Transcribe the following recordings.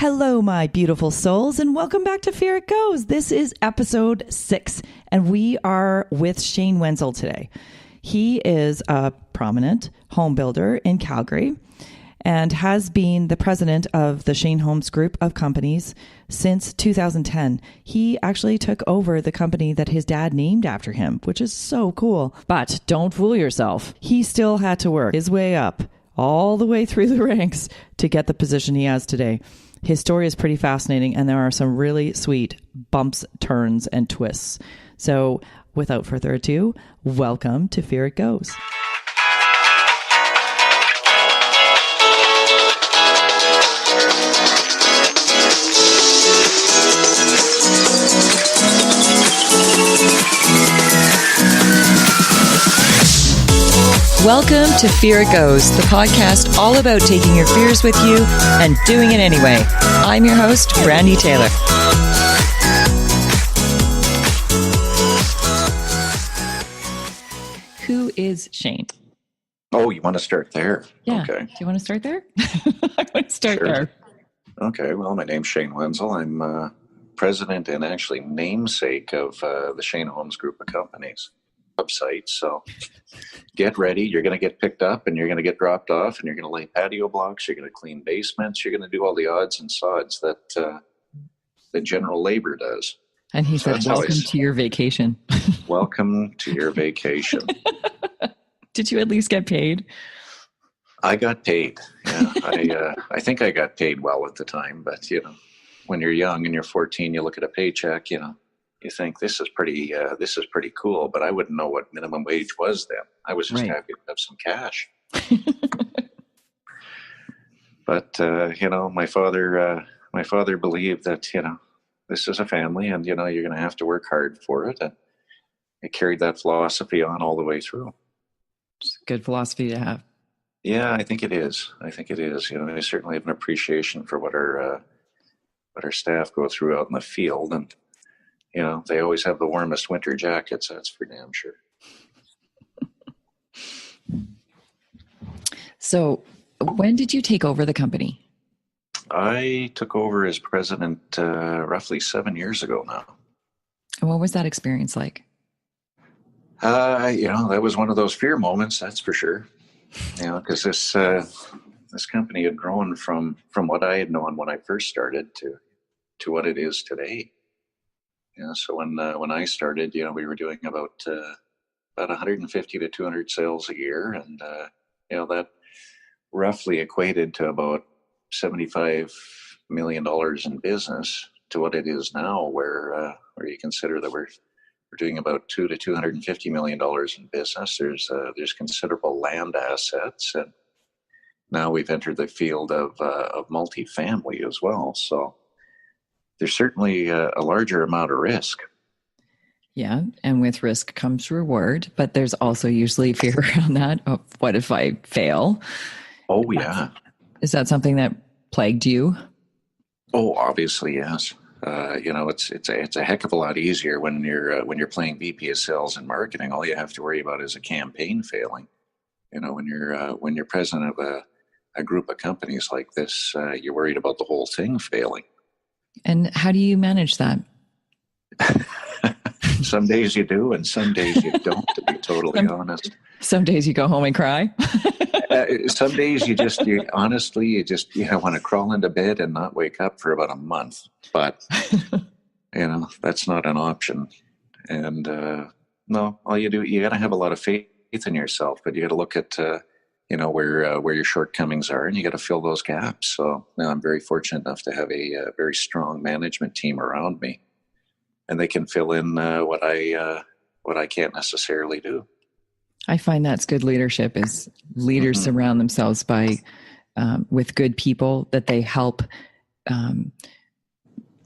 Hello, my beautiful souls, and welcome back to Fear It Goes. This is episode 6, and we are with Shane Wenzel today. He is a prominent home builder in Calgary and has been the president of the Shane Homes Group of companies since 2010. He actually took over the company that his dad named after him, which is so cool. But don't fool yourself. He still had to work his way up all the way through the ranks to get the position he has today. His story is pretty fascinating, and there are some really sweet bumps, turns, and twists. So without further ado, welcome to Fear It Goes. Welcome to Fear It Goes, the podcast all about taking your fears with you and doing it anyway. I'm your host, Brandy Taylor. Who is Shane? Oh, you want to start there? Yeah. Okay. Do you want to start there? I want to start there. Okay. Well, my name's Shane Wenzel. I'm president and actually namesake of the Shane Homes Group of companies website. So get ready. You're going to get picked up and you're going to get dropped off and you're going to lay patio blocks. You're going to clean basements. You're going to do all the odds and sods that general labor does. And he said, welcome to your vacation. Welcome to your vacation. Did you at least get paid? I got paid. Yeah, I think I got paid well at the time, but when you're young and you're 14, you look at a paycheck, you think this is pretty cool, but I wouldn't know what minimum wage was then. I was just happy to have some cash. But my father believed that this is a family, and you're going to have to work hard for it, and I carried that philosophy on all the way through. It's a good philosophy to have. Yeah, I think it is. I certainly have an appreciation for what our staff go through out in the field, and they always have the warmest winter jackets. That's for damn sure. So, when did you take over the company? I took over as president roughly 7 years ago now. And what was that experience like? That was one of those fear moments, that's for sure. Because this company had grown from what I had known when I first started to what it is today. So when I started, we were doing about 150 to 200 sales a year, and that roughly equated to about $75 million in business to what it is now, where you consider that we're doing about $200 to $250 million in business. There's considerable land assets, and now we've entered the field of multifamily as well. So there's certainly a larger amount of risk. Yeah, and with risk comes reward, but there's also usually fear around that. Oh, what if I fail? Oh, yeah. Is that something that plagued you? Oh, obviously, yes. It's a heck of a lot easier when you're playing VP of sales and marketing. All you have to worry about is a campaign failing. When you're president of a group of companies like this, you're worried about the whole thing failing. And how do you manage that? Some days you do, and some days you don't, to be totally honest. Some days you go home and cry. Some days you honestly want to crawl into bed and not wake up for about a month. But, that's not an option. And, no, all you do, you got to have a lot of faith in yourself, but you got to look at, where your shortcomings are, and you got to fill those gaps. So I'm very fortunate enough to have a very strong management team around me, and they can fill in what I can't necessarily do. I find that's good leadership, is leaders surround themselves with good people that they help,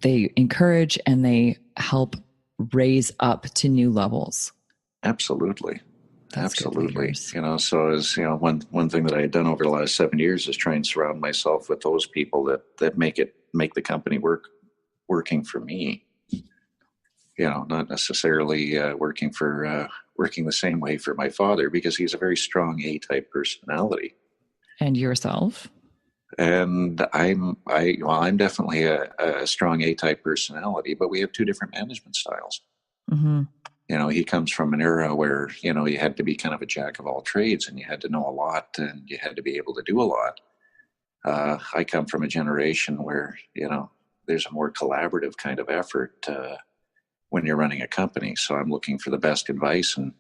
they encourage, and they help raise up to new levels. Absolutely. That's absolutely. So as one thing that I had done over the last 7 years is try and surround myself with those people that make the company working for me. Not necessarily working the same way for my father, because he's a very strong A-type personality. And yourself? And I'm definitely a strong A-type personality, but we have two different management styles. Mm-hmm. He comes from an era where, you had to be kind of a jack of all trades and you had to know a lot and you had to be able to do a lot. I come from a generation where, there's a more collaborative kind of effort when you're running a company. So I'm looking for the best advice. And,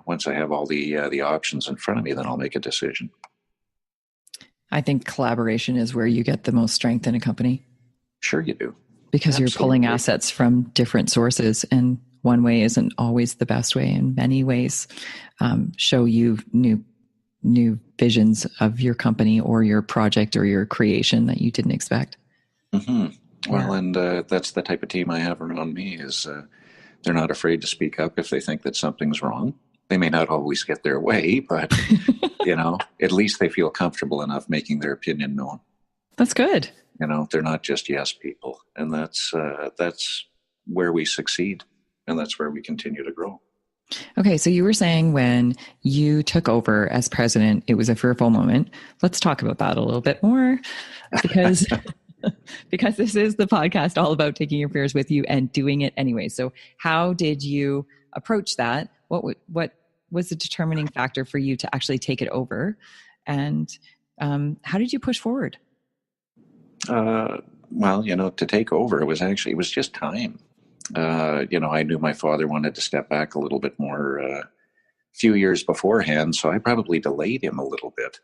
once I have all the options in front of me, then I'll make a decision. I think collaboration is where you get the most strength in a company. Sure you do. Because Absolutely. You're pulling assets from different sources, and one way isn't always the best way. In many ways, show you new visions of your company or your project or your creation that you didn't expect. Mm-hmm. Well, and that's the type of team I have around me is they're not afraid to speak up if they think that something's wrong. They may not always get their way, but, at least they feel comfortable enough making their opinion known. That's good. They're not just yes people. And that's where we succeed. And that's where we continue to grow. Okay, so you were saying when you took over as president, it was a fearful moment. Let's talk about that a little bit more, because this is the podcast all about taking your fears with you and doing it anyway. So how did you approach that? What was the determining factor for you to actually take it over? And how did you push forward? Well, to take over, it was just time. I knew my father wanted to step back a little bit more a few years beforehand, so I probably delayed him a little bit.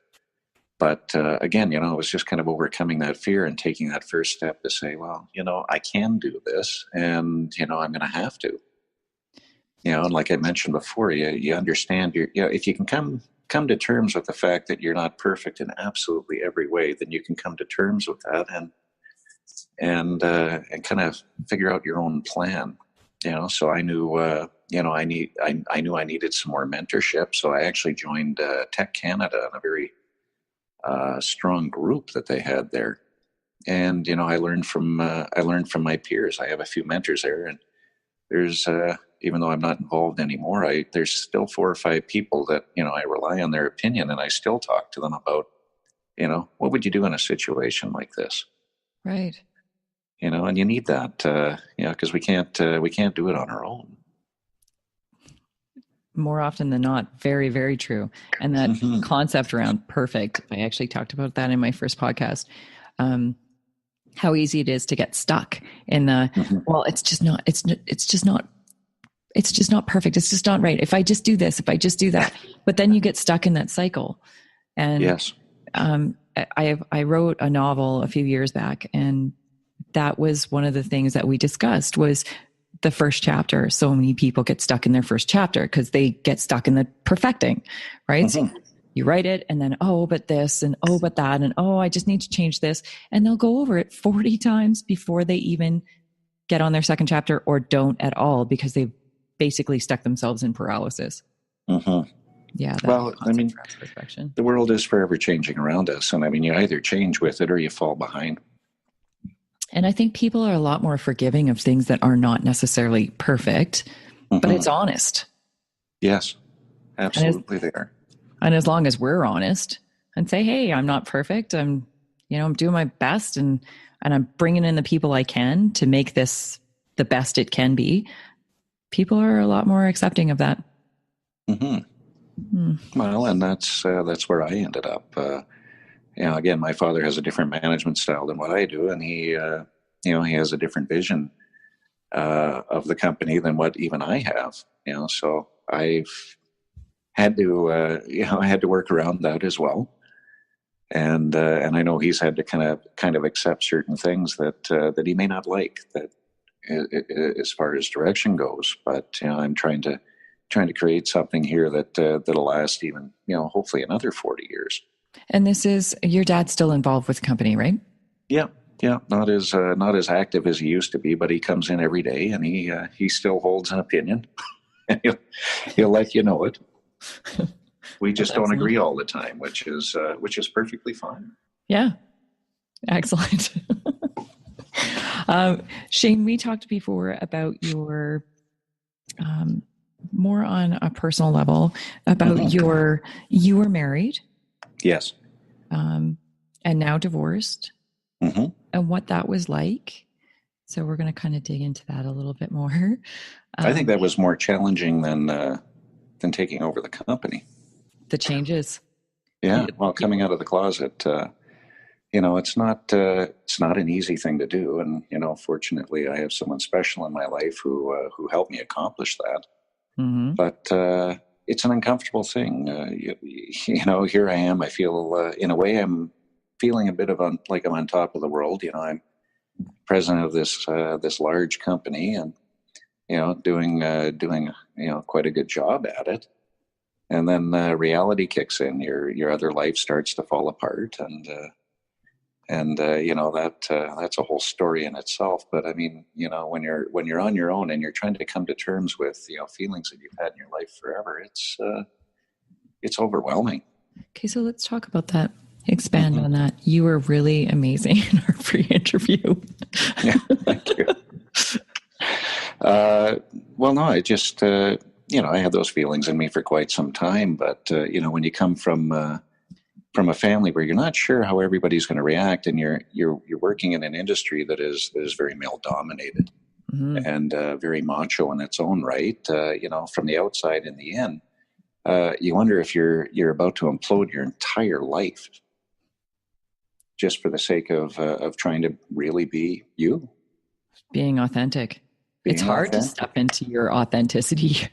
But again, it was just kind of overcoming that fear and taking that first step to say, well, I can do this, and I'm going to have to. And like I mentioned before, you understand if you can come to terms with the fact that you're not perfect in absolutely every way, then you can come to terms with that and kind of figure out your own plan. So I knew I knew I needed some more mentorship. So I actually joined Tech Canada in a very strong group that they had there, and I learned from my peers. I have a few mentors there, and there's even though I'm not involved anymore, there's still 4 or 5 people that I rely on their opinion, and I still talk to them about what would you do in a situation like this, right? And you need that, because we can't do it on our own. More often than not, very, very true. And that concept around perfect, I actually talked about that in my first podcast. How easy it is to get stuck in the, well, it's just not perfect. It's just not right. If I just do this, if I just do that, but then you get stuck in that cycle. And yes, I wrote a novel a few years back, and that was one of the things that we discussed was the first chapter. So many people get stuck in their first chapter because they get stuck in the perfecting, right? So you write it and then, oh, but this and oh, but that. And oh, I just need to change this. And they'll go over it 40 times before they even get on their second chapter, or don't at all, because they've basically stuck themselves in paralysis. Yeah. Well, I mean, the world is forever changing around us. And you either change with it or you fall behind. And I think people are a lot more forgiving of things that are not necessarily perfect, but it's honest. Yes, absolutely they are. And as long as we're honest and say, hey, I'm not perfect. I'm doing my best, and I'm bringing in the people I can to make this the best it can be. People are a lot more accepting of that. Well, and that's where I ended up. Again, my father has a different management style than what I do, and he has a different vision of the company than what even I have. So I've had to, I had to work around that as well, and I know he's had to kind of accept certain things that he may not like, that as far as direction goes. But I'm trying to create something here that'll last even hopefully another 40 years. And this is your dad's still involved with the company, right? Yeah. Not as active as he used to be, but he comes in every day, and he still holds an opinion. And he'll let you know it. We just don't agree all the time, which is perfectly fine. Yeah, excellent. Shane, we talked before about your more on a personal level about you were married. Yes. and now divorced, Hmm. and what that was like. So we're going to kind of dig into that a little bit more. I think that was more challenging than taking over the company. The changes. Yeah, well, coming out of the closet, it's not an easy thing to do, and fortunately, I have someone special in my life who helped me accomplish that. Mm-hmm. But it's an uncomfortable thing. Here I am. I feel, in a way, I'm feeling a bit of like I'm on top of the world. I'm president of this large company, and doing quite a good job at it. And then reality kicks in. Your other life starts to fall apart, and that's a whole story in itself. But I mean, when you're on your own and you're trying to come to terms with feelings that you've had in your life forever, it's overwhelming. Okay, so let's talk about that. Expand Mm-hmm. on that. You were really amazing in our pre-interview. Yeah, thank you. Well, no, I just I had those feelings in me for quite some time. But when you come from a family where you're not sure how everybody's going to react, and you're working in an industry that is very male dominated, Mm-hmm. and very macho in its own right, from the outside in the in, you wonder if you're about to implode your entire life just for the sake of trying to really be you. Being authentic. It's Being hard to authentic. step into your authenticity.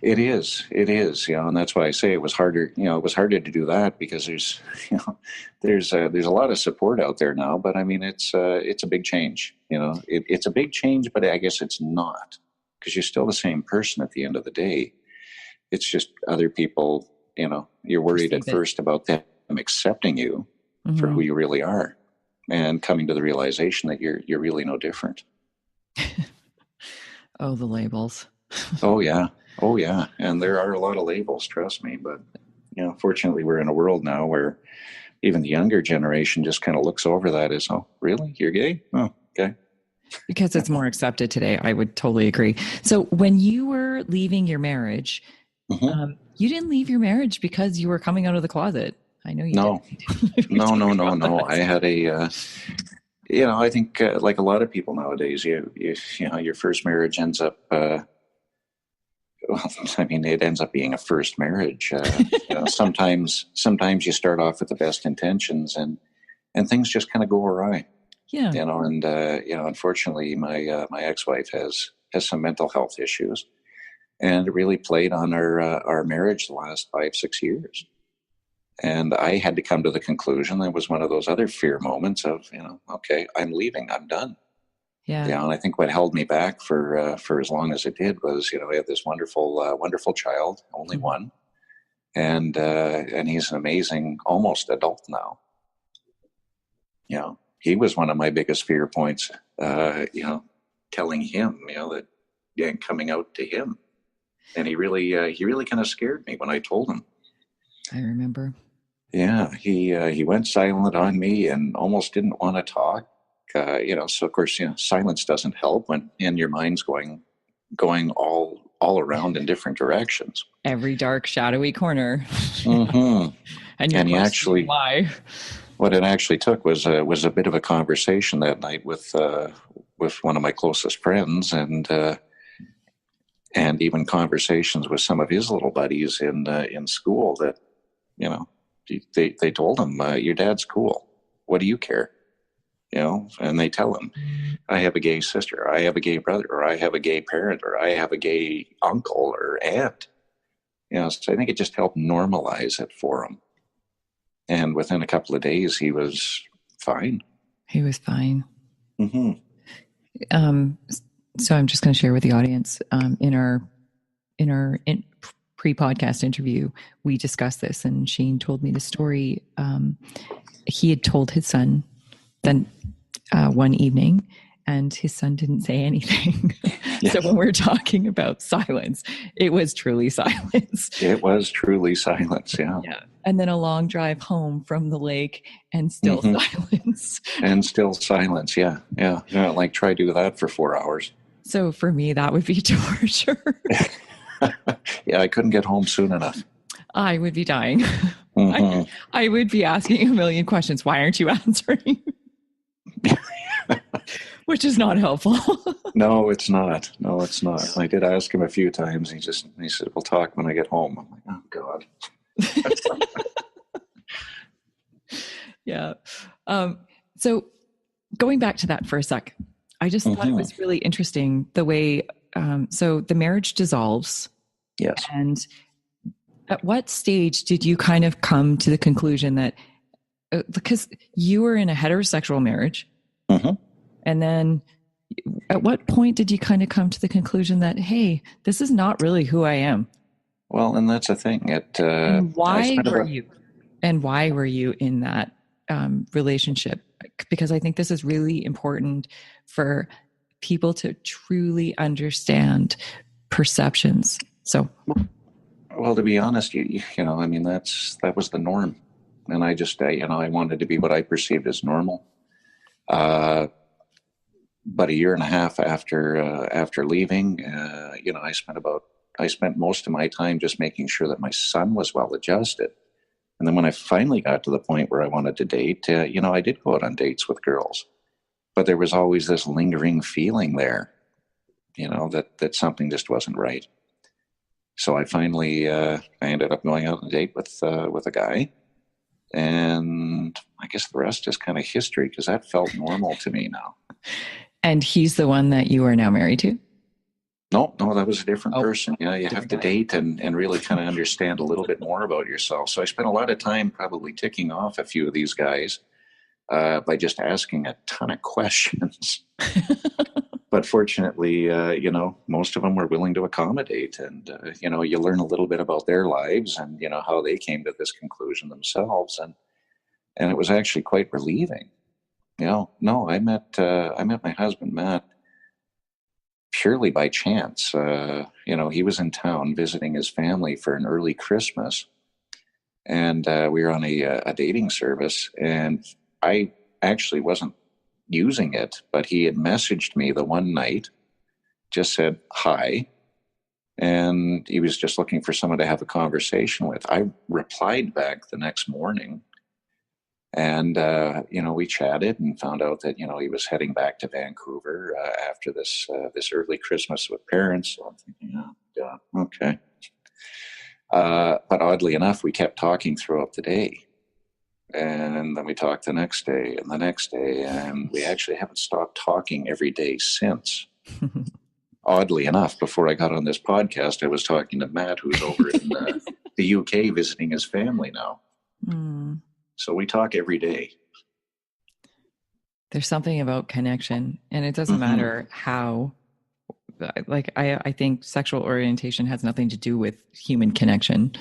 It is, and that's why I say it was harder. It was harder to do that because there's a lot of support out there now. But I mean, it's a big change. It's a big change, but I guess it's not, because you're still the same person at the end of the day. It's just other people. You're worried at first about them accepting you for who you really are, and coming to the realization that you're really no different. Oh, the labels. Oh yeah. And there are a lot of labels, trust me. But fortunately, we're in a world now where even the younger generation just kind of looks over that as, oh, really? You're gay? Oh, okay. Because it's more accepted today. I would totally agree. So when you were leaving your marriage, Mm-hmm. you didn't leave your marriage because you were coming out of the closet. I know you didn't. No. I had I think like a lot of people nowadays, your first marriage ends up, well, I mean, it ends up being a first marriage. Sometimes you start off with the best intentions, and things just kind of go awry. Yeah. And unfortunately, my ex-wife has some mental health issues, and it really played on our marriage the last 5-6 years. And I had to come to the conclusion that was one of those other fear moments of, okay, I'm leaving, I'm done. Yeah. And I think what held me back for as long as it did was, I had this wonderful child, only one, and he's an amazing, almost adult now. He was one of my biggest fear points. Telling him, that coming out to him, and he really kind of scared me when I told him. I remember. Yeah, he went silent on me and almost didn't want to talk. So of course, silence doesn't help when your mind's going all around in different directions. Every dark, shadowy corner. Mm-hmm. and he actually, why? What it actually took was a bit of a conversation that night with one of my closest friends, and even conversations with some of his little buddies in school that, they told him, your dad's cool. What do you care? And they tell him, I have a gay sister, or I have a gay brother, or I have a gay parent, or I have a gay uncle or aunt. So I think it just helped normalize it for him. And within a couple of days, he was fine. He was fine. Mm-hmm. So I'm just going to share with the audience, in our pre-podcast interview, we discussed this, and Shane told me the story. He had told his son then one evening, and his son didn't say anything. Yeah. So when we're talking about silence, it was truly silence. It was truly silence. Yeah. Yeah. And then a long drive home from the lake, and still silence. And still silence. Yeah. Yeah. Like try to do that for 4 hours. So for me, that would be torture. Yeah. I couldn't get home soon enough. I would be dying. Mhm. I would be asking a million questions. Why aren't you answering? Which is not helpful. No, it's not. No, it's not. I did ask him a few times. He said, "We'll talk when I get home." I'm like, "Oh God." Yeah. So going back to that for a sec, I just thought it was really interesting the way, so the marriage dissolves. Yes. And at what stage did you kind of come to the conclusion that, because you were in a heterosexual marriage, and then at what point did you kind of come to the conclusion that, hey, this is not really who I am? Well, and that's the thing. And I why spent were about you? And why were you in that relationship? Because I think this is really important for people to truly understand perceptions. So, well, to be honest, you know, I mean, that was the norm, and I wanted to be what I perceived as normal. But a year and a half after leaving, you know, I spent most of my time just making sure that my son was well adjusted. And then when I finally got to the point where I wanted to date, you know, I did go out on dates with girls, but there was always this lingering feeling there, you know, that something just wasn't right. So I ended up going out on a date with a guy, and I guess the rest is kind of history because that felt normal to me now. and he's the one that you are now married to? No, that was a different person. Yeah, you have to guy. date and really kind of understand a little bit more about yourself. So I spent a lot of time probably ticking off a few of these guys by just asking a ton of questions. But fortunately, you know, most of them were willing to accommodate, and you know, you learn a little bit about their lives and you know how they came to this conclusion themselves, and it was actually quite relieving. You know, no, I met my husband Matt purely by chance. You know, he was in town visiting his family for an early Christmas, and we were on a dating service, and I actually wasn't using it, but he had messaged me the one night, just said hi, and he was just looking for someone to have a conversation with. I replied back the next morning, and you know, we chatted and found out that you know he was heading back to Vancouver after this early Christmas with parents. So I'm thinking, oh God, okay. But oddly enough, we kept talking throughout the day, and then we talked the next day and the next day, and we actually haven't stopped talking every day since. Oddly enough, before I got on this podcast, I was talking to Matt, who's over in the UK visiting his family now. So we talk every day. There's something about connection, and it doesn't matter how. Like I think sexual orientation has nothing to do with human connection,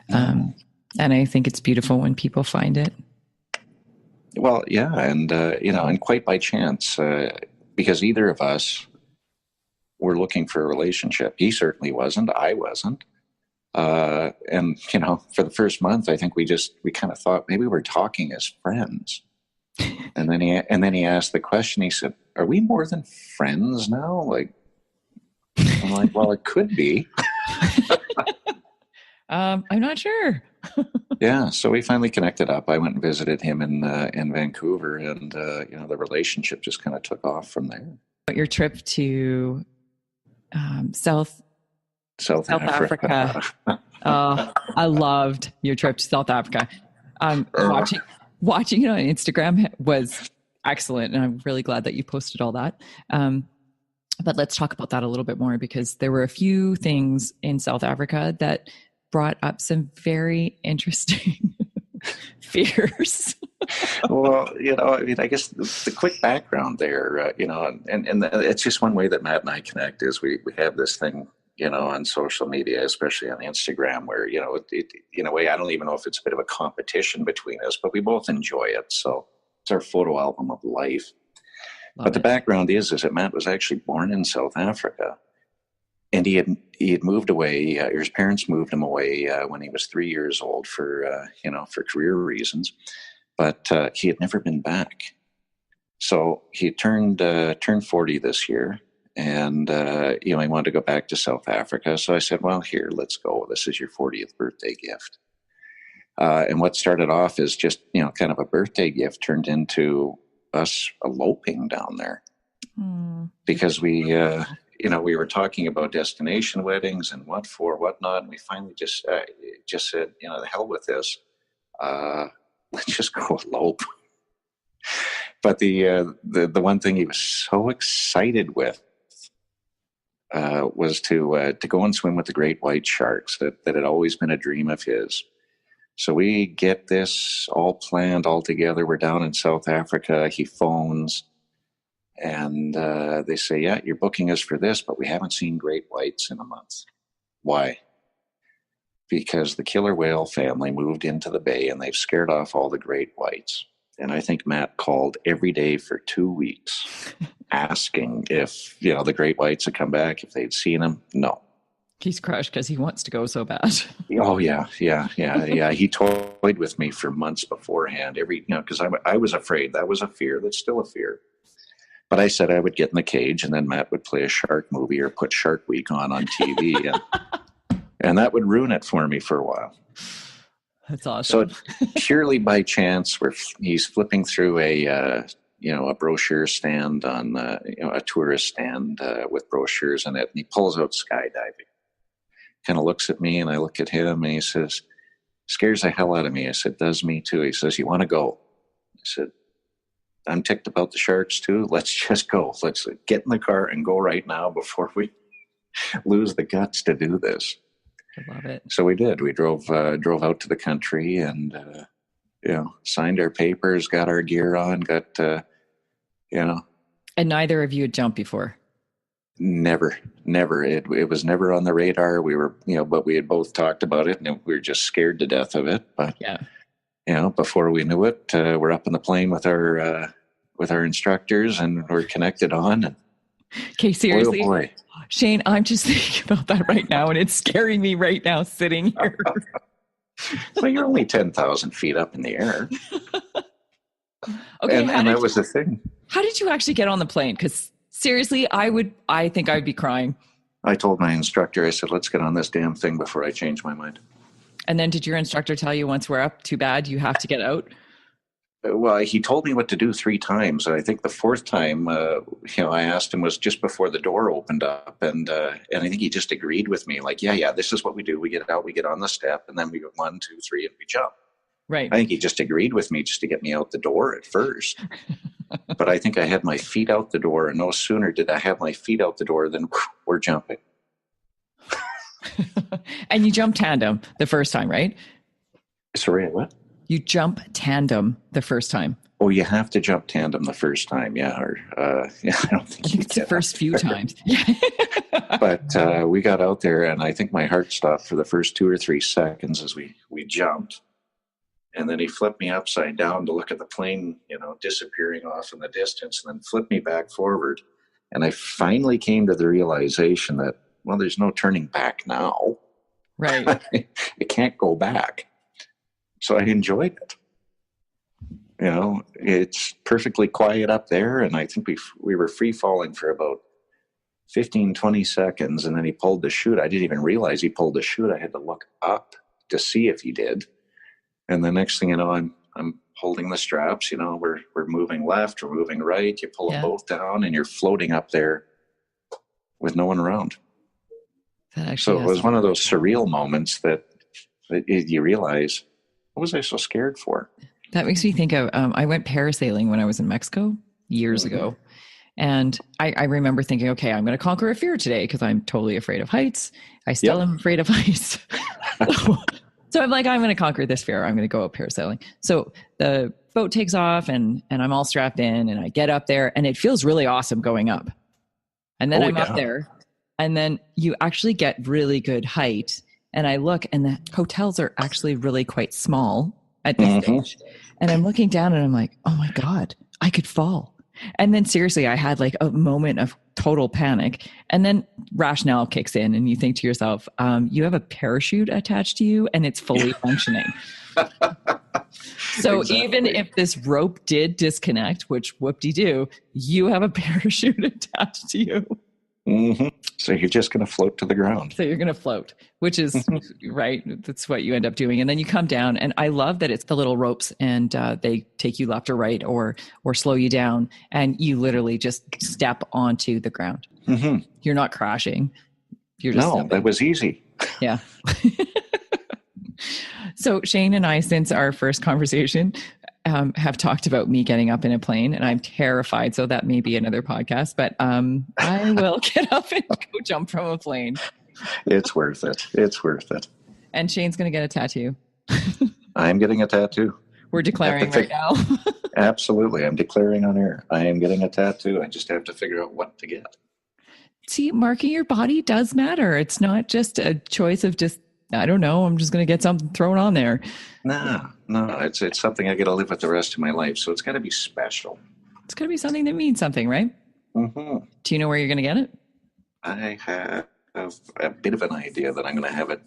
and I think it's beautiful when people find it. Well, yeah, and you know, and quite by chance, because either of us were looking for a relationship. He certainly wasn't. I wasn't. And you know, for the first month, I think we kind of thought maybe we're talking as friends. And then he asked the question. He said, "Are we more than friends now?" Like, I'm like, well, it could be. I'm not sure. Yeah, so we finally connected up. I went and visited him in Vancouver, and you know, the relationship just kind of took off from there. Your trip to South Africa. I loved your trip to South Africa. Watching it on Instagram was excellent, and I'm really glad that you posted all that. But let's talk about that a little bit more, because there were a few things in South Africa that brought up some very interesting fears. Well, you know, I mean, I guess the quick background there, you know, and it's just one way that Matt and I connect is we have this thing, you know, on social media, especially on Instagram, where, you know, it in a way, I don't even know if it's a bit of a competition between us, but we both enjoy it. So it's our photo album of life. But the background is that Matt was actually born in South Africa, and he had moved away. His parents moved him away when he was 3 years old for you know, for career reasons. But he had never been back. So he turned 40 this year, and you know, he wanted to go back to South Africa. So I said, "Well, here, let's go. This is your 40th birthday gift." And what started off as just, kind of a birthday gift turned into us eloping down there. Because we were talking about destination weddings and what for, what not. And we finally just said, the hell with this. Let's just go elope. But the one thing he was so excited with was to go and swim with the great white sharks. That had always been a dream of his. So we get this all planned, all together. We're down in South Africa. He phones, and they say, "Yeah, you're booking us for this, but we haven't seen great whites in a month." Why? Because the killer whale family moved into the bay, and they've scared off all the great whites. And I think Matt called every day for 2 weeks asking if, the great whites had come back, if they'd seen them. No. He's crushed because he wants to go so bad. Oh, yeah. He toyed with me for months beforehand. Because I was afraid. That was a fear. That's still a fear. But I said I would get in the cage, and then Matt would play a shark movie or put Shark Week on TV. And that would ruin it for me for a while. That's awesome. So purely by chance, he's flipping through a brochure stand on a tourist stand with brochures in it, and he pulls out skydiving. Kind of looks at me, and I look at him, and he says, "Scares the hell out of me." I said, "Does me too." He says, "You want to go?" I said, "I'm ticked about the sharks too. Let's just go. Let's get in the car and go right now before we lose the guts to do this." I love it. So we did. We drove out to the country and, signed our papers, got our gear on, And neither of you had jumped before? Never. It was never on the radar. We were, but we had both talked about it, and we were just scared to death of it. But, before we knew it, we're up in the plane with our instructors, and we're connected on. And, okay, seriously? Boy, oh boy. Shane, I'm just thinking about that right now, and it's scaring me right now sitting here. Well, you're only 10,000 feet up in the air. Okay, and that was the thing. How did you actually get on the plane? Because seriously, I think I'd be crying. I told my instructor, I said, "Let's get on this damn thing before I change my mind." And then did your instructor tell you, once we're up, too bad, you have to get out? Well, he told me what to do 3 times. I think the 4th time, I asked him was just before the door opened up. And I think he just agreed with me. Like, yeah, this is what we do. We get out, we get on the step, and then we go 1, 2, 3, and we jump. Right. I think he just agreed with me just to get me out the door at first. But I think I had my feet out the door, and no sooner did I have my feet out the door than we're jumping. And you jumped tandem the first time, right? Sorry, what? You jump tandem the first time. Oh, you have to jump tandem the first time, yeah. Or I don't think it's the first few times. But we got out there, and I think my heart stopped for the first 2 or 3 seconds as we jumped. And then he flipped me upside down to look at the plane, disappearing off in the distance, and then flipped me back forward. And I finally came to the realization that, well, there's no turning back now. Right. It can't go back. So I enjoyed it. It's perfectly quiet up there, and I think we were free falling for about 15, 20 seconds, and then he pulled the chute. I didn't even realize he pulled the chute. I had to look up to see if he did. And the next thing you know, I'm holding the straps. We're moving left, we're moving right. You pull them both down, and you're floating up there with no one around. So it was one of those surreal moments that you realize, what was I so scared for? That makes me think of, I went parasailing when I was in Mexico years ago. And I remember thinking, okay, I'm going to conquer a fear today because I'm totally afraid of heights. I still am afraid of heights. So I'm like, I'm going to conquer this fear. I'm going to go up parasailing. So the boat takes off and I'm all strapped in, and I get up there, and it feels really awesome going up. And then I'm up there, and then you actually get really good height. And I look, and the hotels are actually really quite small at this stage. And I'm looking down, and I'm like, oh my God, I could fall. And then seriously, I had like a moment of total panic. And then rationale kicks in, and you think to yourself, you have a parachute attached to you, and it's fully functioning. So even if this rope did disconnect, which whoop-de-doo, you have a parachute attached to you. Mm-hmm. So you're just going to float to the ground. So you're going to float, which is right. That's what you end up doing. And then you come down, and I love that it's the little ropes, and they take you left or right or slow you down. And you literally just step onto the ground. Mm-hmm. You're not crashing. You're just No, stepping. that was easy. Yeah. So Shane and I, since our first conversation, have talked about me getting up in a plane, and I'm terrified. So that may be another podcast, but I will get up and go jump from a plane. It's worth it. It's worth it. And Shane's going to get a tattoo. I'm getting a tattoo. We're declaring right now. Absolutely. I'm declaring on air. I am getting a tattoo. I just have to figure out what to get. See, marking your body does matter. It's not just a choice of just, I don't know, I'm just going to get something thrown on there. No, it's something I got to live with the rest of my life. So it's got to be special. It's got to be something that means something, right? Mm-hmm. Do you know where you're going to get it? I have a bit of an idea that I'm going to have it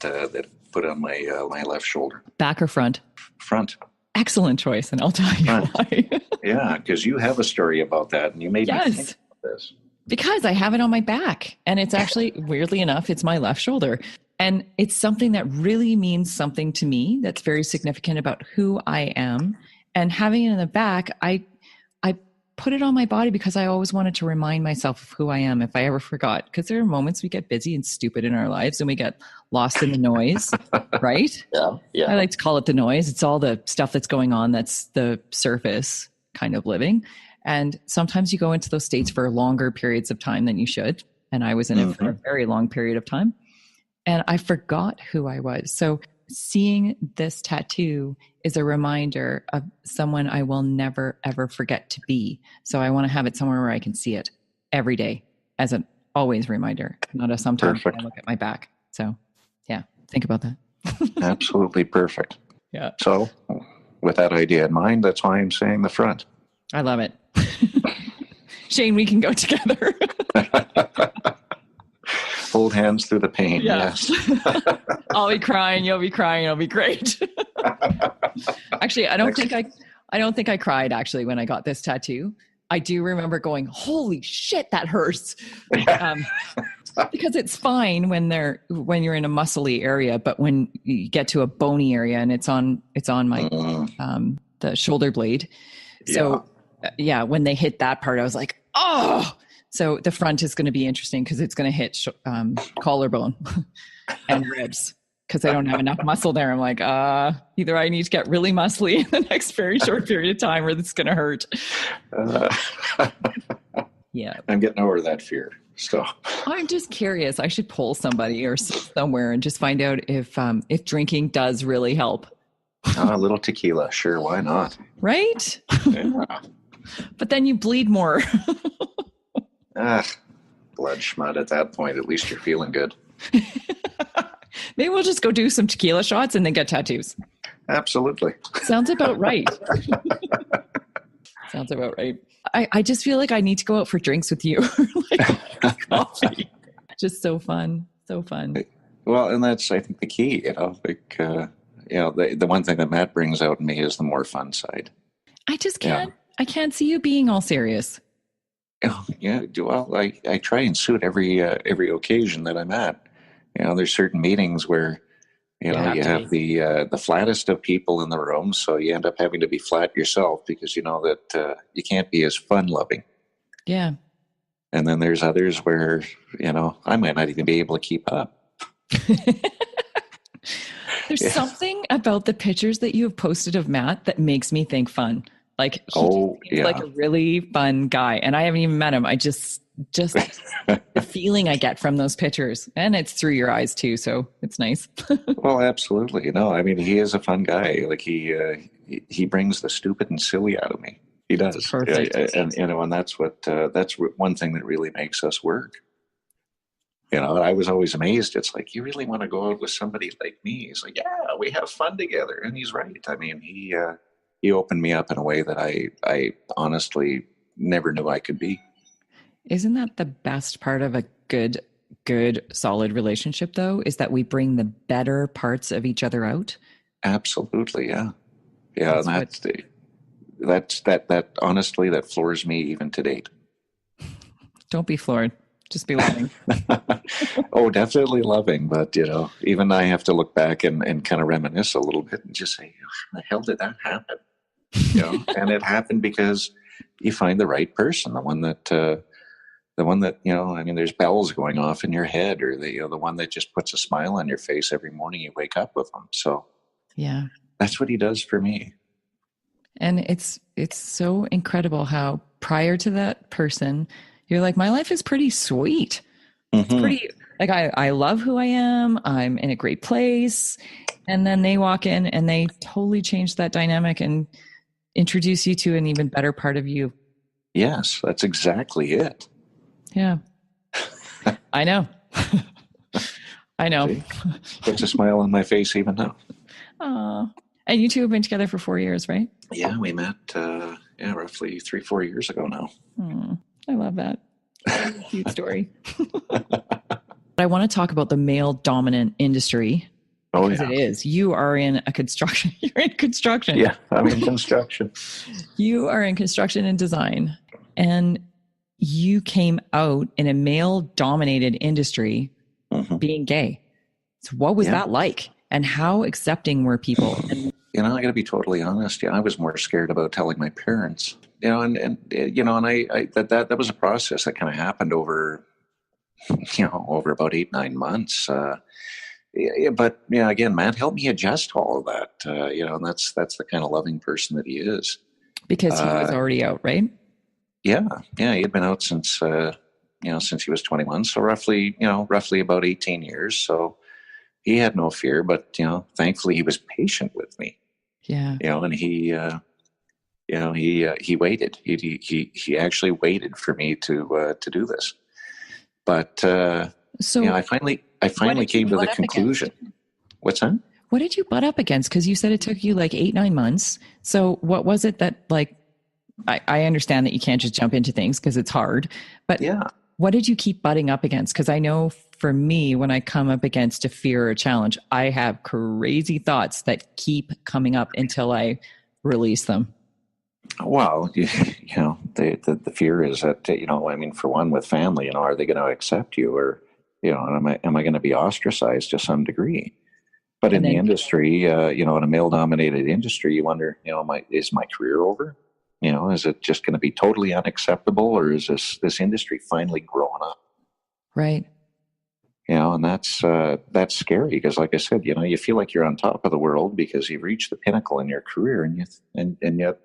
put on my left shoulder. Back or front? Front. Excellent choice, and I'll tell you why. Yeah, because you have a story about that, and you made me think about this. Because I have it on my back, and it's actually, weirdly enough, it's my left shoulder. And it's something that really means something to me that's very significant about who I am. And having it in the back, I put it on my body because I always wanted to remind myself of who I am if I ever forgot. Because there are moments we get busy and stupid in our lives and we get lost in the noise, right? Yeah. I like to call it the noise. It's all the stuff that's going on that's the surface kind of living. And sometimes you go into those states for longer periods of time than you should. And I was in it for a very long period of time. And I forgot who I was. So seeing this tattoo is a reminder of someone I will never, ever forget to be. So I want to have it somewhere where I can see it every day as an always reminder, not a sometimes when I look at my back. So yeah, think about that. Absolutely perfect. Yeah. So with that idea in mind, that's why I'm saying the front. I love it. Shane, we can go together. Hold hands through the pain. Yeah. Yes. I'll be crying. You'll be crying. It'll be great. Actually, I don't think I cried actually when I got this tattoo. I do remember going, holy shit, that hurts. Because it's fine when you're in a muscly area, but when you get to a bony area and it's on my the shoulder blade. So yeah, when they hit that part, I was like, oh. So the front is going to be interesting because it's going to hit collarbone and ribs because I don't have enough muscle there. I'm like, either I need to get really muscly in the next very short period of time or this is going to hurt. Yeah. I'm getting over that fear. So I'm just curious. I should poll somebody or somewhere and just find out if drinking does really help. A little tequila. Sure. Why not? Right? Yeah. But then you bleed more. Blood schmut at that point. At least you're feeling good. Maybe we'll just go do some tequila shots and then get tattoos. Absolutely. Sounds about right. Sounds about right. I just feel like I need to go out for drinks with you. Like coffee. Just so fun. So fun. Well, and that's, I think, the key, the one thing that Matt brings out in me is the more fun side. I just can't, I can't see you being all serious. Oh, yeah. Well, I try and suit every occasion that I'm at. There's certain meetings where, you have the flattest of people in the room. So you end up having to be flat yourself because you know that you can't be as fun loving. Yeah. And then there's others where, I might not even be able to keep up. There's something about the pictures that you have posted of Matt that makes me think fun. Like, he's like a really fun guy. And I haven't even met him. I just the feeling I get from those pictures. And it's through your eyes too. So it's nice. Well, absolutely. I mean, he is a fun guy. Like he brings the stupid and silly out of me. He does. That's perfect. And that's one thing that really makes us work. I was always amazed. It's like, you really want to go out with somebody like me? He's like, yeah, we have fun together. And he's right. I mean, he opened me up in a way that I honestly never knew I could be. Isn't that the best part of a good, solid relationship, though, is that we bring the better parts of each other out? Absolutely, yeah. Yeah, that honestly, that floors me even to date. Don't be floored. Just be loving. Oh, definitely loving. But, even I have to look back and kind of reminisce a little bit and just say, how the hell did that happen? And it happened because you find the right person, the one that, there's bells going off in your head, or the one that just puts a smile on your face every morning you wake up with them. So Yeah. that's what he does for me. And it's so incredible how prior to that person, you're like, my life is pretty sweet. It's pretty, like, I love who I am. I'm in a great place. And then they walk in and they totally change that dynamic and introduce you to an even better part of you. Yes, that's exactly it. Yeah. I know. I know. See? Puts a smile on my face even now. Aww. And you two have been together for 4 years, right? Yeah, we met, roughly 3-4 years ago now. I love that. Cute story. I want to talk about the male dominant industry. Because it is. You are in a construction. You're in construction. Yeah, I'm in construction. You are in construction and design. And you came out in a male dominated industry being gay. So what was that like? And how accepting were people? And I got to be totally honest. I was more scared about telling my parents. And I that was a process that kind of happened over about 8-9 months. But again, Matt helped me adjust to all of that. And that's the kind of loving person that he is. Because he was already out, right? Yeah, he had been out since since he was 21, so roughly about 18 years. So he had no fear, but thankfully he was patient with me. Yeah. And he waited. He actually waited for me to do this. But so I finally came to the conclusion. What's that? What did you butt up against? Because you said it took you like 8-9 months. So what was it that, like, I understand that you can't just jump into things because it's hard, but what did you keep butting up against? Because I know for me, when I come up against a fear or a challenge, I have crazy thoughts that keep coming up until I release them. Well, the fear is that, for one, with family, are they going to accept you, or, am I going to be ostracized to some degree? But in the industry, in a male-dominated industry, you wonder, is my career over? Is it just going to be totally unacceptable, or is this industry finally growing up? Right. And that's scary because, like I said, you feel like you're on top of the world because you've reached the pinnacle in your career, and yet,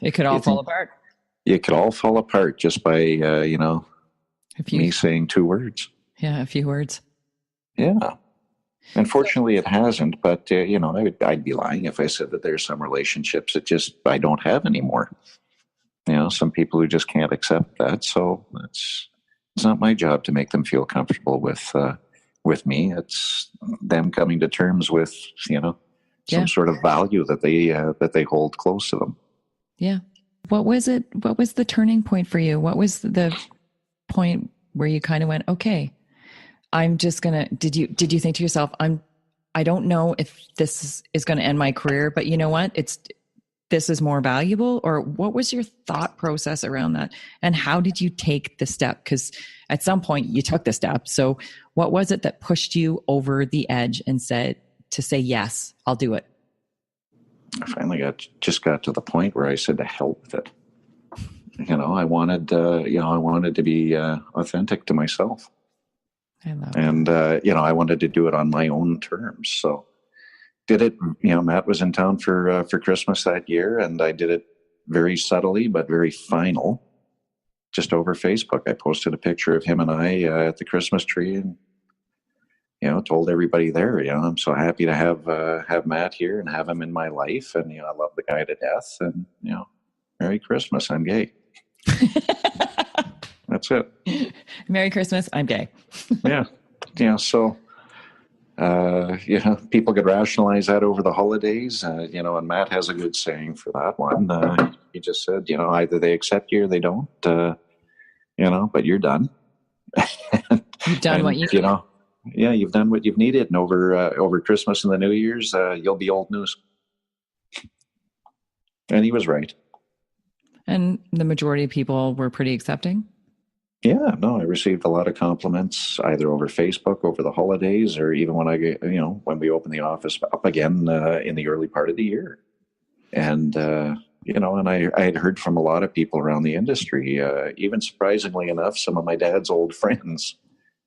it could all fall apart. It could all fall apart just by me saying 2 words. Yeah, a few words. Yeah. Unfortunately, it hasn't, but I'd be lying if I said that there's some relationships that I don't have anymore. Some people who just can't accept that. So it's not my job to make them feel comfortable with me. It's them coming to terms with some sort of value that they hold close to them. Yeah. What was it? What was the turning point for you? What was the point where you kind of went, okay, I'm just gonna, did you think to yourself, I don't know if this is going to end my career, but you know what? This is more valuable? Or what was your thought process around that? And how did you take the step? Because at some point you took the step. So what was it that pushed you over the edge and say, yes, I'll do it? I finally got to the point where I said, to hell with it. I wanted to be authentic to myself. And, I wanted to do it on my own terms. So did it, Matt was in town for Christmas that year, and I did it very subtly, but very final, just over Facebook. I posted a picture of him and I at the Christmas tree, and, told everybody there, I'm so happy to have Matt here and have him in my life. And, I love the guy to death, and, Merry Christmas, I'm gay. That's it. Merry Christmas, I'm gay. Yeah. So, people could rationalize that over the holidays, and Matt has a good saying for that one. He just said, either they accept you or they don't, but you're done. You've done what you need. Yeah, you've done what you've needed. And over Christmas and the New Year's, you'll be old news. And he was right. And the majority of people were pretty accepting? Yeah, no, I received a lot of compliments either over Facebook over the holidays or even when when we opened the office up again in the early part of the year. And, and I had heard from a lot of people around the industry, even surprisingly enough, some of my dad's old friends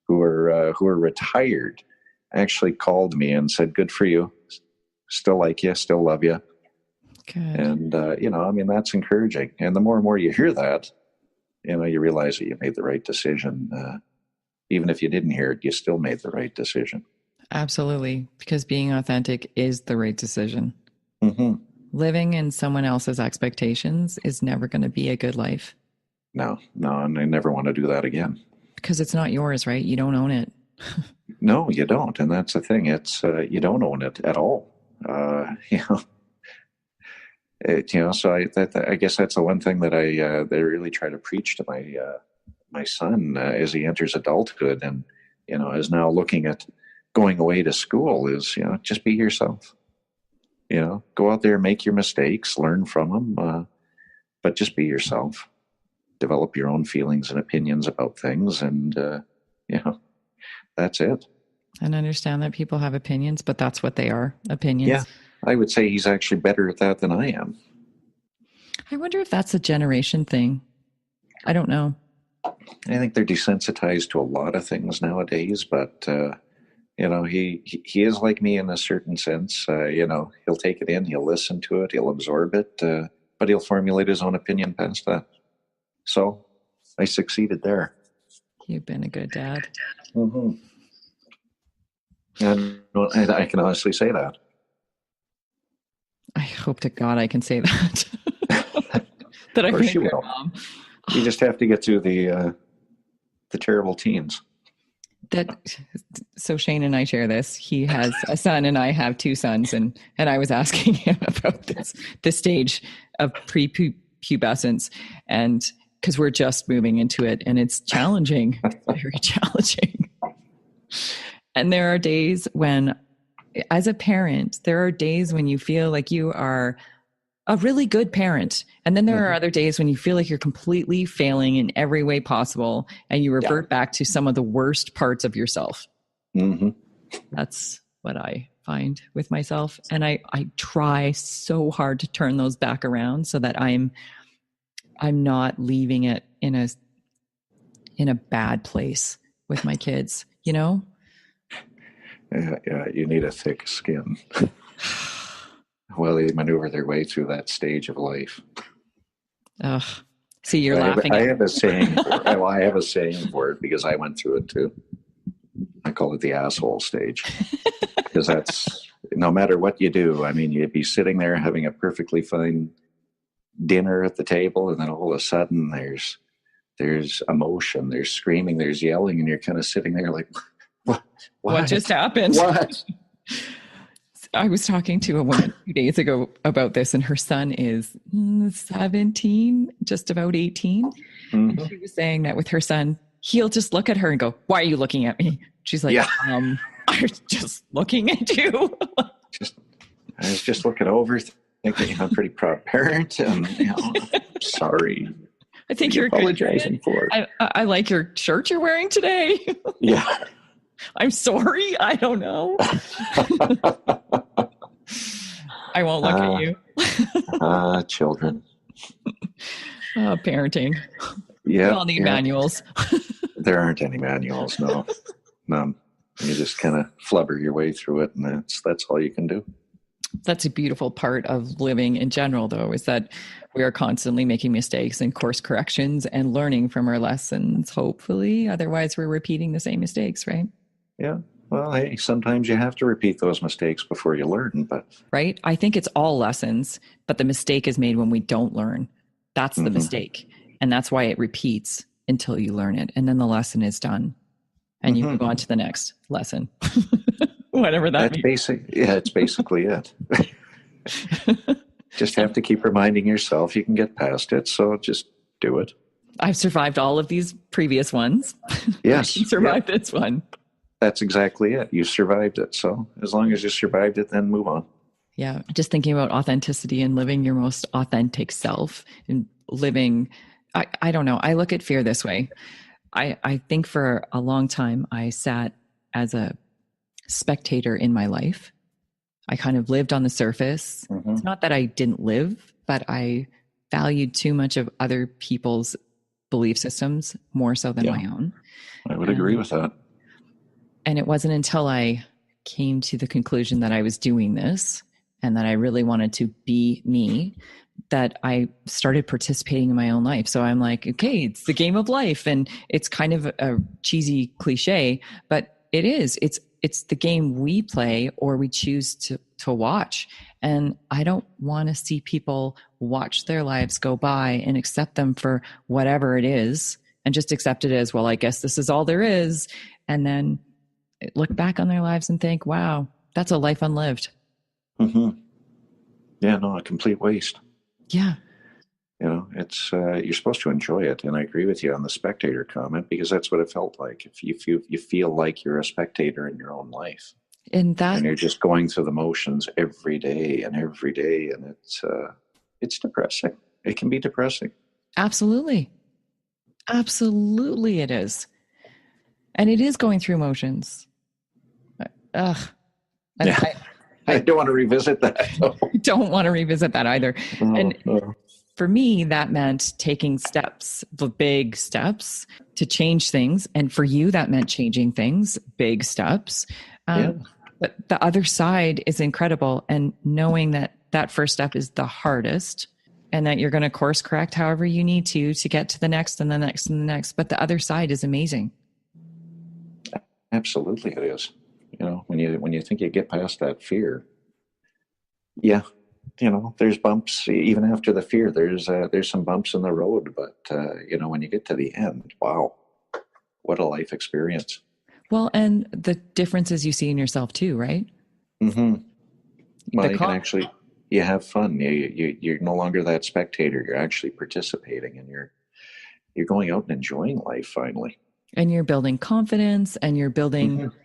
who are retired actually called me and said, good for you. Still like you, still love you. Good. And, that's encouraging. And the more and more you hear that, you realize that you made the right decision. Even if you didn't hear it, you still made the right decision. Absolutely. Because being authentic is the right decision. Mm-hmm. Living in someone else's expectations is never going to be a good life. No, and I never want to do that again. Because it's not yours, right? You don't own it. No, you don't. And that's the thing. It's, you don't own it at all. So I guess that's the one thing that I really try to preach to my son as he enters adulthood and is now looking at going away to school is just be yourself. Go out there, make your mistakes, learn from them, but just be yourself. Develop your own feelings and opinions about things, and that's it. And understand that people have opinions, but that's what they are, opinions. Yeah. I would say he's actually better at that than I am. I wonder if that's a generation thing. I don't know. I think they're desensitized to a lot of things nowadays, but he is like me in a certain sense. He'll take it in, he'll listen to it, he'll absorb it, but he'll formulate his own opinion past that. So I succeeded there. You've been a good dad. Mm-hmm. And I can honestly say that. I hope to God I can say that. That I can will. Mom. You just have to get through the terrible teens. So Shane and I share this. He has a son and I have two sons, and I was asking him about this stage of prepubescence, and because we're just moving into it, and it's challenging, very challenging. And there are days when, as a parent, there are days when you feel like you are a really good parent. And then there are other days when you feel like you're completely failing in every way possible and you revert back to some of the worst parts of yourself. Mm-hmm. That's what I find with myself. And I try so hard to turn those back around so that I'm not leaving it in a bad place with my kids, Yeah, you need a thick skin. Well, they maneuver their way through that stage of life. Ugh. See, you're laughing. I have a saying. I have a saying for it because I went through it too. I call it the asshole stage because that's no matter what you do. I mean, you'd be sitting there having a perfectly fine dinner at the table, and then all of a sudden there's emotion, there's screaming, there's yelling, and you're kind of sitting there like, what just happened? What? I was talking to a woman 2 days ago about this, and her son is 17, just about 18. Mm-hmm. And she was saying that with her son, he'll just look at her and go, "Why are you looking at me?" She's like, "I'm just looking at you." I was just looking over, thinking I'm a pretty proud parent, and sorry. I think you're apologizing for it. I like your shirt you're wearing today. Yeah. I'm sorry. I don't know. I won't look at you. Children. Parenting. Yeah. We all need manuals. There aren't any manuals, no. None. You just kind of flubber your way through it, and that's all you can do. That's a beautiful part of living in general, though, is that we are constantly making mistakes and course corrections and learning from our lessons, hopefully. Otherwise, we're repeating the same mistakes, right? Yeah. Well, hey, sometimes you have to repeat those mistakes before you learn, but... Right? I think it's all lessons, but the mistake is made when we don't learn. That's the mistake. And that's why it repeats until you learn it. And then the lesson is done. And you move on to the next lesson. Whatever that means. It's basically it. Just have to keep reminding yourself you can get past it. So just do it. I've survived all of these previous ones. Yes. I can survive this one. That's exactly it. You survived it. So as long as you survived it, then move on. Yeah. Just thinking about authenticity and living your most authentic self and living, I don't know. I look at fear this way. I think for a long time, I sat as a spectator in my life. I kind of lived on the surface. Mm-hmm. It's not that I didn't live, but I valued too much of other people's belief systems more so than Yeah, my own. I would agree with that. And it wasn't until I came to the conclusion that I was doing this and that I really wanted to be me that I started participating in my own life. So I'm like, okay, it's the game of life. And it's kind of a cheesy cliche, but it is. It's the game we play or we choose to watch. And I don't want to see people watch their lives go by and accept them for whatever it is and just accept it as, well, I guess this is all there is. And then look back on their lives and think, wow, that's a life unlived. Mm-hmm. Yeah, no, a complete waste. Yeah. It's you're supposed to enjoy it, and I agree with you on the spectator comment because that's what it felt like. If you feel like you're a spectator in your own life, And that, and you're just going through the motions every day, and it's depressing. It can be depressing. absolutely. Absolutely, it is. And it is going through motions. Ugh. And Yeah, I don't want to revisit that. Though. I don't want to revisit that either. And No. for me, that meant taking steps, the big steps to change things. And for you, that meant changing things, big steps. Yeah. But the other side is incredible. And knowing that that first step is the hardest and that you're going to course correct however you need to get to the next and the next and the next. But the other side is amazing. Absolutely, it is. When you think you get past that fear, yeah, there's bumps even after the fear. There's some bumps in the road, but when you get to the end, wow, what a life experience. Well, and the differences you see in yourself too, right? Mm-hmm. Well, The you have fun. You're no longer that spectator. You're actually participating, and you're going out and enjoying life finally. and you're building confidence and you're building Mm-hmm.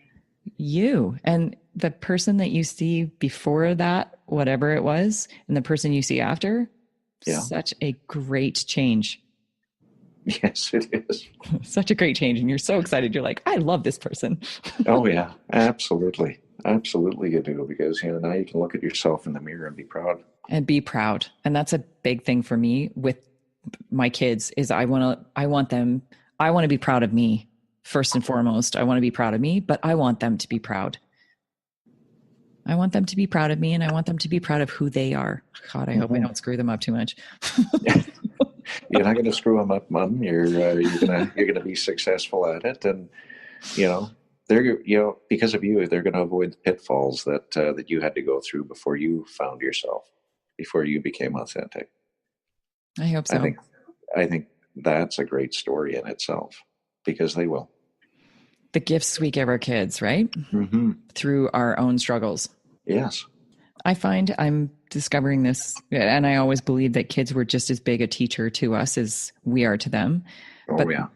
you and the person that you see before that, whatever it was, and the person you see after, Yeah. such a great change. Yes, it is. Such a great change. And you're so excited. You're like, I love this person. Oh yeah, absolutely. Absolutely you do, because now you can look at yourself in the mirror and be proud. And be proud. And that's a big thing for me with my kids is I want to be proud of me first and foremost. I want to be proud of me, but I want them to be proud. I want them to be proud of me and I want them to be proud of who they are. God, I hope I don't screw them up too much. You're not going to screw them up, Mom. You're gonna be successful at it, and they're because of you, they're going to avoid the pitfalls that you had to go through before you found yourself, before you became authentic. I hope so. I think that's a great story in itself, because they will. The gifts we give our kids, right? Mm-hmm. Through our own struggles. Yes. I find I'm discovering this, and I always believed that kids were just as big a teacher to us as we are to them. Oh, but yeah.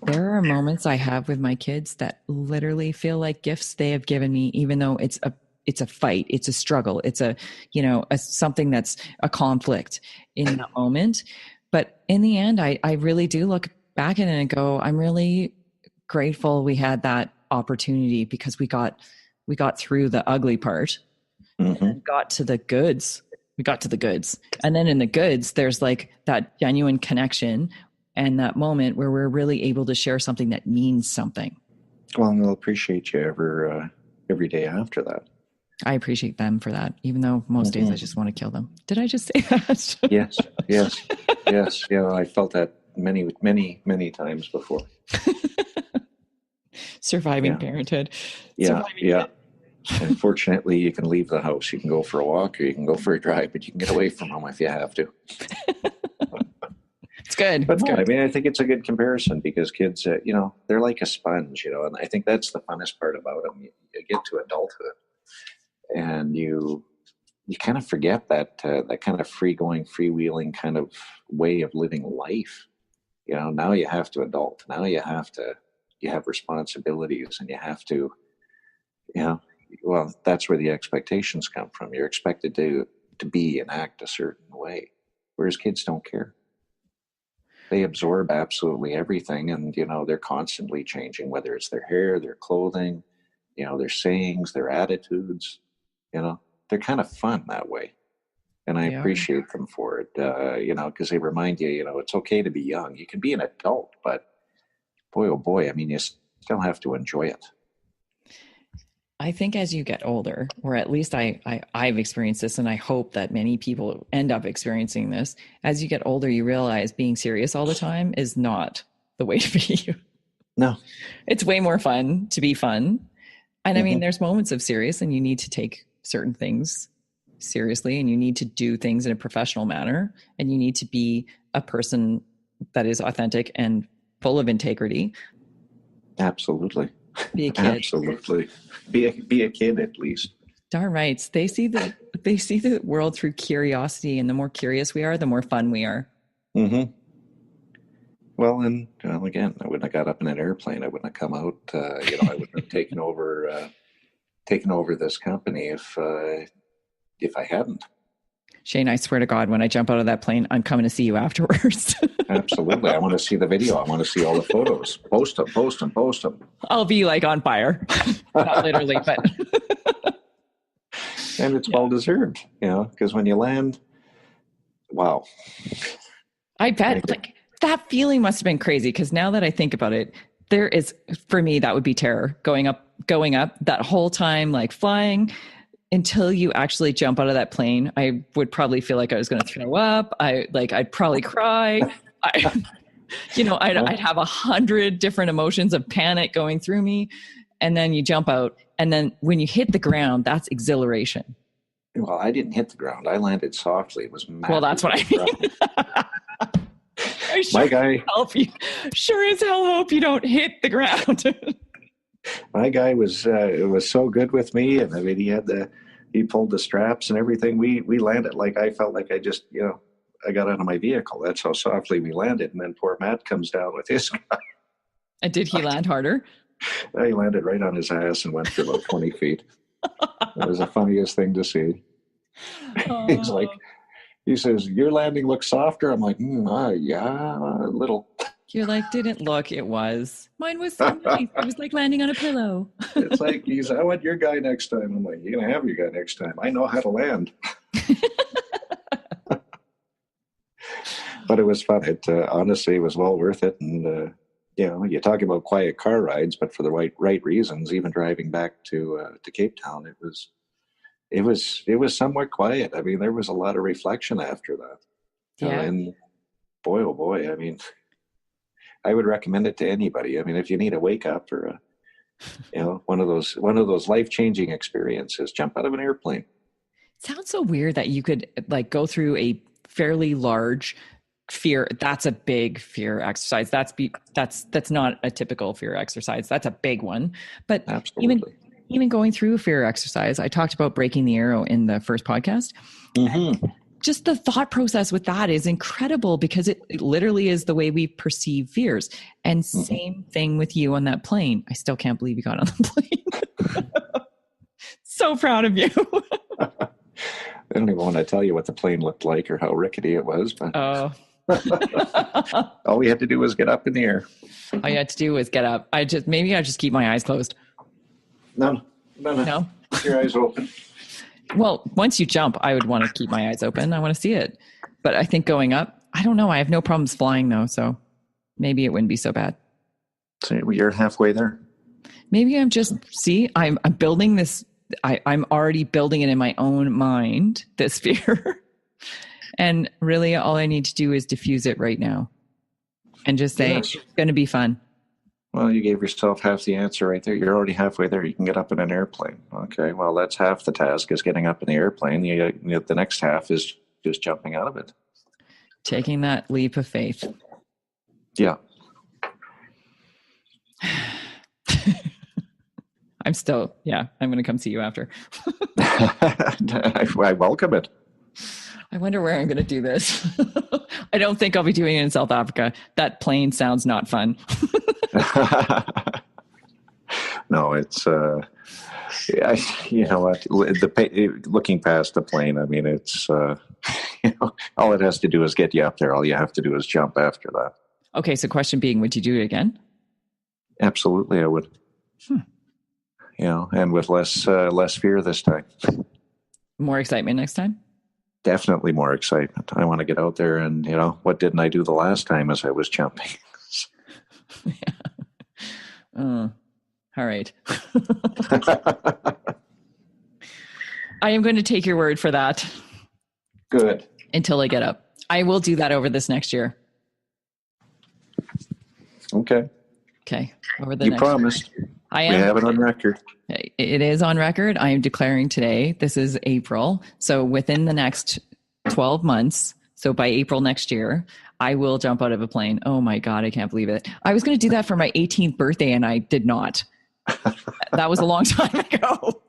there are moments I have with my kids that literally feel like gifts they have given me, even though it's a fight, it's a struggle, it's something that's a conflict in that moment. But in the end, I really do look back at it and go, I'm really grateful we had that opportunity because we got through the ugly part. Mm-hmm. And got to the goods. We got to the goods. And then in the goods, there's like that genuine connection and that moment where we're really able to share something that means something. Well, and they'll appreciate you every day after that. I appreciate them for that, even though most days I just want to kill them. Did I just say that? Yes. I felt that many times before. Surviving parenthood. Yeah. Unfortunately, you can leave the house. You can go for a walk or you can go for a drive, but you can get away from them if you have to. It's good. But no, I mean, I think it's a good comparison because kids, they're like a sponge, and I think that's the funnest part about them. You get to adulthood and you kind of forget that kind of freewheeling kind of way of living life. Now you have to adult. Now you have responsibilities and you have to, well, that's where the expectations come from. You're expected to be and act a certain way, whereas kids don't care. they absorb absolutely everything, and they're constantly changing, whether it's their hair, their clothing, their sayings, their attitudes. They're kind of fun that way, and I They are. appreciate them for it. Because they remind you, it's okay to be young. You can be an adult, but boy, oh boy, I mean, you still have to enjoy it. I think as you get older, or at least I've experienced this, and I hope that many people end up experiencing this, as you get older, you realize being serious all the time is not the way to be. No. It's way more fun to be fun. And I mean, there's moments of serious, and you need to take certain things seriously, and you need to do things in a professional manner, and you need to be a person that is authentic and full of integrity. Absolutely. Be a kid. Absolutely. Be a kid at least. Darn right. They see the world through curiosity, and the more curious we are, the more fun we are. Mm-hmm. Well, and again, I wouldn't have got up in an airplane. I wouldn't have come out. I wouldn't have taken over this company if I hadn't. Shane, I swear to God, when I jump out of that plane, I'm coming to see you afterwards. Absolutely. I want to see the video. I want to see all the photos. Post them. I'll be like on fire. Not literally, but. And it's well deserved, because when you land, wow. I bet like that feeling must have been crazy, because now that I think about it, for me, that would be terror going up that whole time, like flying. Until you actually jump out of that plane, I would probably feel like I was going to throw up. I'd probably cry. I'd have 100 different emotions of panic going through me. And then you jump out. And then when you hit the ground, that's exhilaration. Well, I didn't hit the ground. I landed softly. It was massive. Well, that's what I mean. I sure as hell hope you don't hit the ground. My guy was so good with me, and I mean he pulled the straps and everything. We landed like I felt like I just I got out of my vehicle. That's how softly we landed. And then poor Matt comes down with his guy. And did he land harder? He landed right on his ass and went for about 20 feet. It was the funniest thing to see. He says, "Your landing looks softer." I'm like, yeah, a little. You're like, didn't look, it was. Mine was so nice. It was like landing on a pillow. It's like, I want your guy next time. I'm like, you're going to have your guy next time. I know how to land. But it was fun. It honestly, it was well worth it. And, you talk about quiet car rides, but for the right reasons, even driving back to Cape Town, it was somewhat quiet. I mean, there was a lot of reflection after that. Yeah. And boy, oh boy, I mean, I would recommend it to anybody. I mean, if you need a wake up or one of those life-changing experiences, jump out of an airplane. It sounds so weird that you could like go through a fairly large fear. That's a big fear exercise. That's not a typical fear exercise. That's a big one. But absolutely. Even going through a fear exercise, I talked about breaking the arrow in the first podcast. Mm-hmm. Just the thought process with that is incredible, because it literally is the way we perceive fears. And same thing with you on that plane. I still can't believe you got on the plane. So proud of you. I don't even want to tell you what the plane looked like or how rickety it was. But all we had to do was get up in the air. All you had to do was get up. Maybe I just keep my eyes closed. No. Keep your eyes open. Well, once you jump, I would want to keep my eyes open. I want to see it. But I think going up, I don't know. I have no problems flying though. So maybe it wouldn't be so bad. So you're halfway there. Maybe I'm building this. I'm already building it in my own mind, this fear. And really all I need to do is diffuse it right now and just say, It's going to be fun. Well, you gave yourself half the answer right there. You're already halfway there. You can get up in an airplane. Okay, well, that's half the task, is getting up in the airplane. The next half is just jumping out of it. Taking that leap of faith. Yeah. I'm going to come see you after. I welcome it. I wonder where I'm going to do this. I don't think I'll be doing it in South Africa. That plane sounds not fun. No, it's you know what? Looking past the plane, I mean, it's All it has to do is get you up there. All you have to do is jump after that. Okay, so question being, would you do it again? Absolutely, I would. And with less fear this time. More excitement next time? Definitely more excitement. I want to get out there and, what didn't I do the last time as I was jumping? All right. I am going to take your word for that. Good. Until I get up. I will do that over this next year. Okay. Over the you next promised. Year. I am. We have it on record. It is on record. I am declaring today. This is April. So within the next 12 months, so by April next year, I will jump out of a plane. Oh my God, I can't believe it. I was going to do that for my 18th birthday and I did not. That was a long time ago.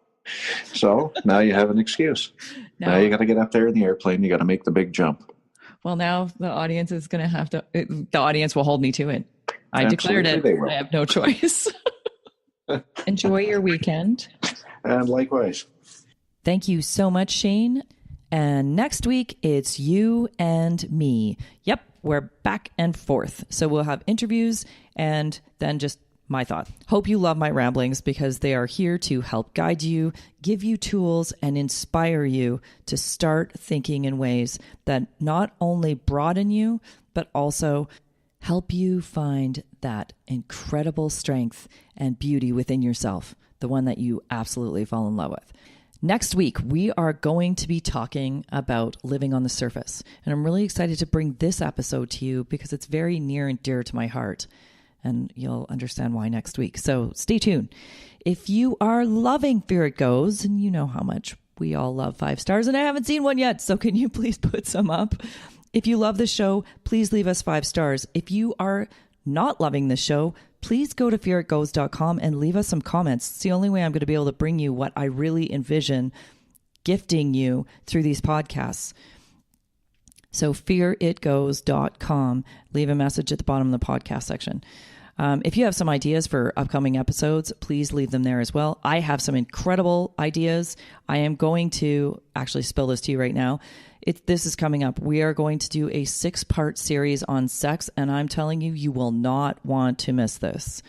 So now you have an excuse. Now you got to get up there in the airplane. You got to make the big jump. Well, now the audience is going to have to, the audience will hold me to it. I declared it. I have no choice. Enjoy your weekend. And likewise. Thank you so much, Shane. And next week, it's you and me. Yep, we're back and forth. So we'll have interviews and then just my thought. Hope you love my ramblings because they are here to help guide you, give you tools, and inspire you to start thinking in ways that not only broaden you, but also help you find that incredible strength and beauty within yourself, the one that you absolutely fall in love with. Next week, we are going to be talking about living on the surface. And I'm really excited to bring this episode to you because it's very near and dear to my heart. And you'll understand why next week. So stay tuned. If you are loving Fear It Goes, and you know how much we all love 5 stars, and I haven't seen one yet, so can you please put some up? If you love the show, please leave us 5 stars. If you are not loving the show, please go to fearitgoes.com and leave us some comments. It's the only way I'm going to be able to bring you what I really envision gifting you through these podcasts. So fearitgoes.com. Leave a message at the bottom of the podcast section. If you have some ideas for upcoming episodes, please leave them there as well. I have some incredible ideas. I am going to actually spill this to you right now. This is coming up. We are going to do a 6-part series on sex, and I'm telling you, you will not want to miss this.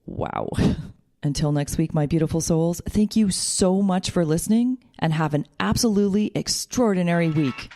Wow. Until next week, my beautiful souls, thank you so much for listening and have an absolutely extraordinary week.